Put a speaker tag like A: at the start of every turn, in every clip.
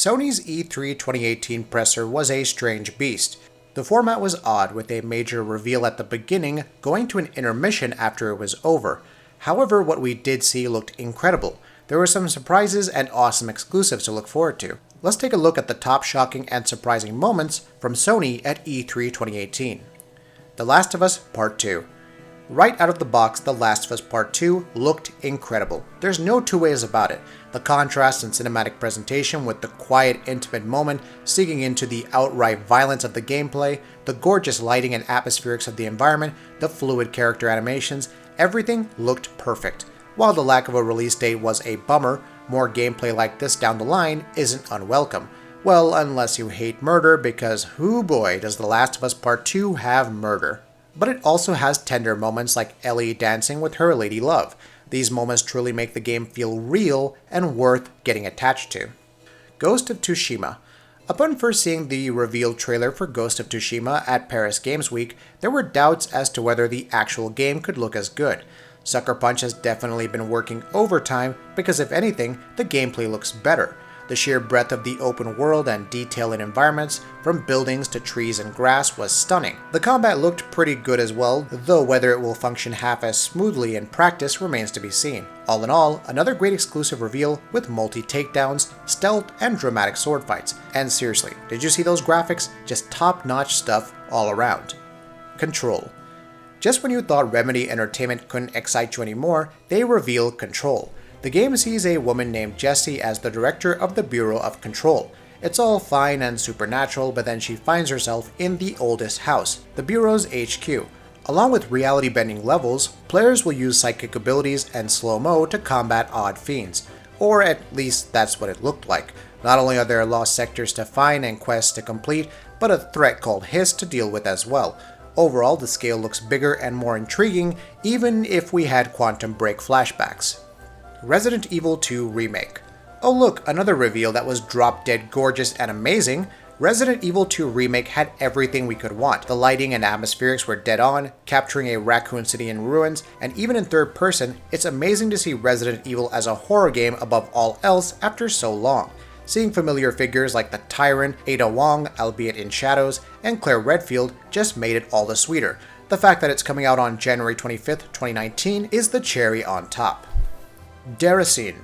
A: Sony's E3 2018 presser was a strange beast. The format was odd, with a major reveal at the beginning going to an intermission after it was over. However, what we did see looked incredible. There were some surprises and awesome exclusives to look forward to. Let's take a look at the top shocking and surprising moments from Sony at E3 2018. The Last of Us Part 2. Right out of the box, The Last of Us Part 2 looked incredible. There's no two ways about it. The contrast and cinematic presentation with the quiet, intimate moment sinking into the outright violence of the gameplay, the gorgeous lighting and atmospherics of the environment, the fluid character animations, everything looked perfect. While the lack of a release date was a bummer, more gameplay like this down the line isn't unwelcome. Well, unless you hate murder, because hoo boy does The Last of Us Part 2 have murder. But it also has tender moments like Ellie dancing with her lady love. These moments truly make the game feel real and worth getting attached to. Ghost of Tsushima. Upon first seeing the revealed trailer for Ghost of Tsushima at Paris Games Week, there were doubts as to whether the actual game could look as good. Sucker Punch has definitely been working overtime because if anything, the gameplay looks better. The sheer breadth of the open world and detail in environments, from buildings to trees and grass, was stunning. The combat looked pretty good as well, though whether it will function half as smoothly in practice remains to be seen. All in all, another great exclusive reveal with multi-takedowns, stealth, and dramatic sword fights. And seriously, did you see those graphics? Just top-notch stuff all around. Control. Just when you thought Remedy Entertainment couldn't excite you anymore, they reveal Control. The game sees a woman named Jessie as the director of the Bureau of Control. It's all fine and supernatural, but then she finds herself in the oldest house, the Bureau's HQ. Along with reality-bending levels, players will use psychic abilities and slow-mo to combat odd fiends. Or at least that's what it looked like. Not only are there lost sectors to find and quests to complete, but a threat called Hiss to deal with as well. Overall, the scale looks bigger and more intriguing, even if we had Quantum Break flashbacks. Resident Evil 2 Remake. Oh look, another reveal that was drop-dead gorgeous and amazing. Resident Evil 2 Remake had everything we could want. The lighting and atmospherics were dead on, capturing a Raccoon City in ruins, and even in third person, it's amazing to see Resident Evil as a horror game above all else after so long. Seeing familiar figures like the Tyrant, Ada Wong, albeit in shadows, and Claire Redfield just made it all the sweeter. The fact that it's coming out on January 25th, 2019 is the cherry on top. Déraciné.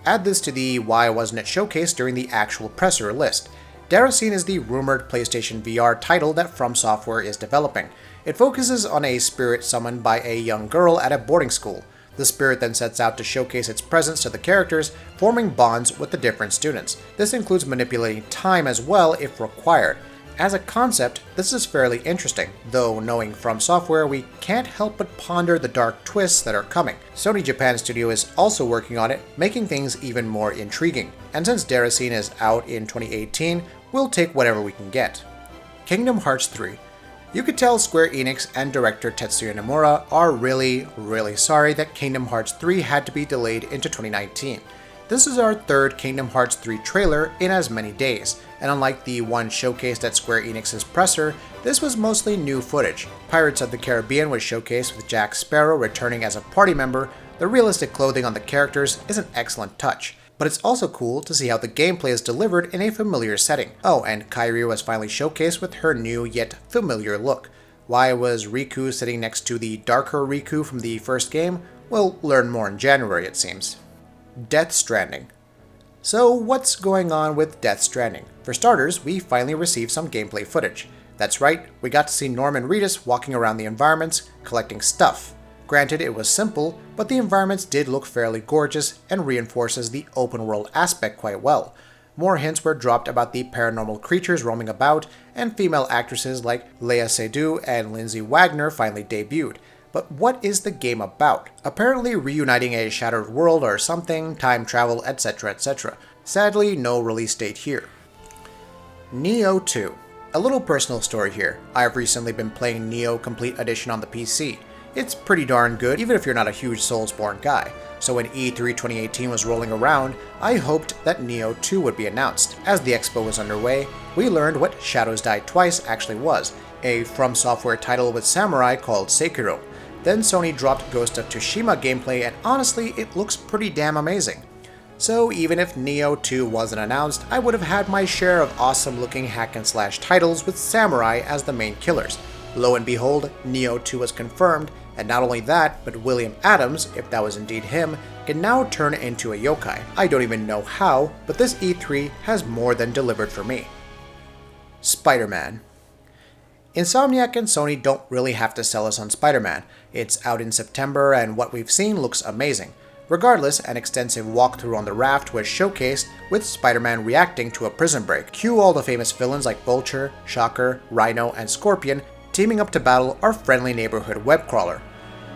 A: Add this to the why wasn't it showcase during the actual presser list. Déraciné is the rumored PlayStation VR title that From Software is developing. It focuses on a spirit summoned by a young girl at a boarding school. The spirit then sets out to showcase its presence to the characters, forming bonds with the different students. This includes manipulating time as well if required. As a concept, this is fairly interesting, though knowing From Software, we can't help but ponder the dark twists that are coming. Sony Japan Studio is also working on it, making things even more intriguing. And since Déraciné is out in 2018, we'll take whatever we can get. Kingdom Hearts 3. You could tell Square Enix and director Tetsuya Nomura are really sorry that Kingdom Hearts 3 had to be delayed into 2019. This is our third Kingdom Hearts 3 trailer in as many days, and unlike the one showcased at Square Enix's presser, this was mostly new footage. Pirates of the Caribbean was showcased with Jack Sparrow returning as a party member. The realistic clothing on the characters is an excellent touch, but it's also cool to see how the gameplay is delivered in a familiar setting. Oh, and Kairi was finally showcased with her new yet familiar look. Why was Riku sitting next to the darker Riku from the first game? We'll learn more in January, it seems. Death Stranding. So what's going on with Death Stranding? For starters, we finally received some gameplay footage. That's right, we got to see Norman Reedus walking around the environments, collecting stuff. Granted, it was simple, but the environments did look fairly gorgeous and reinforces the open world aspect quite well. More hints were dropped about the paranormal creatures roaming about, and female actresses like Léa Seydoux and Lindsay Wagner finally debuted. But what is the game about? Apparently reuniting a shattered world or something, time travel, etc, etc. Sadly, no release date here. Nioh 2. A little personal story here. I've recently been playing Nioh Complete Edition on the PC. It's pretty darn good, even if you're not a huge Soulsborne guy. So when E3 2018 was rolling around, I hoped that Nioh 2 would be announced. As the expo was underway, we learned what Shadows Die Twice actually was, a From Software title with samurai called Sekiro. Then Sony dropped Ghost of Tsushima gameplay, and honestly, it looks pretty damn amazing. So even if Nioh 2 wasn't announced, I would have had my share of awesome looking hack and slash titles with samurai as the main killers. Lo and behold, Nioh 2 was confirmed, and not only that, but William Adams, if that was indeed him, can now turn into a yokai. I don't even know how, but this E3 has more than delivered for me. Spider-Man. Insomniac and Sony don't really have to sell us on Spider-Man. It's out in September and what we've seen looks amazing. Regardless, an extensive walkthrough on the raft was showcased with Spider-Man reacting to a prison break. Cue all the famous villains like Vulture, Shocker, Rhino, and Scorpion teaming up to battle our friendly neighborhood web crawler.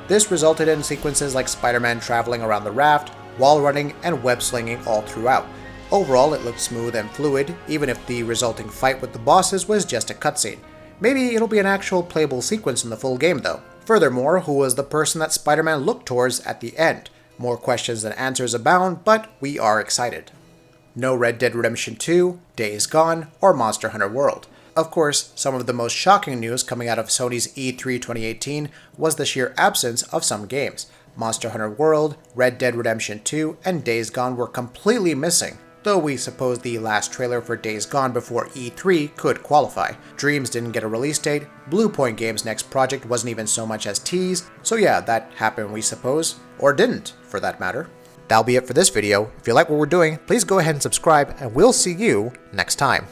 A: This resulted in sequences like Spider-Man traveling around the raft, wall running, and web slinging all throughout. Overall, it looked smooth and fluid, even if the resulting fight with the bosses was just a cutscene. Maybe it'll be an actual playable sequence in the full game though. Furthermore, who was the person that Spider-Man looked towards at the end? More questions than answers abound, but we are excited. No Red Dead Redemption 2, Days Gone, or Monster Hunter World. Of course, some of the most shocking news coming out of Sony's E3 2018 was the sheer absence of some games. Monster Hunter World, Red Dead Redemption 2, and Days Gone were completely missing, though we suppose the last trailer for Days Gone before E3 could qualify. Dreams didn't get a release date, Bluepoint Games' next project wasn't even so much as teased, so yeah, that happened we suppose, or didn't, for that matter. That'll be it for this video. If you like what we're doing, please go ahead and subscribe, and we'll see you next time.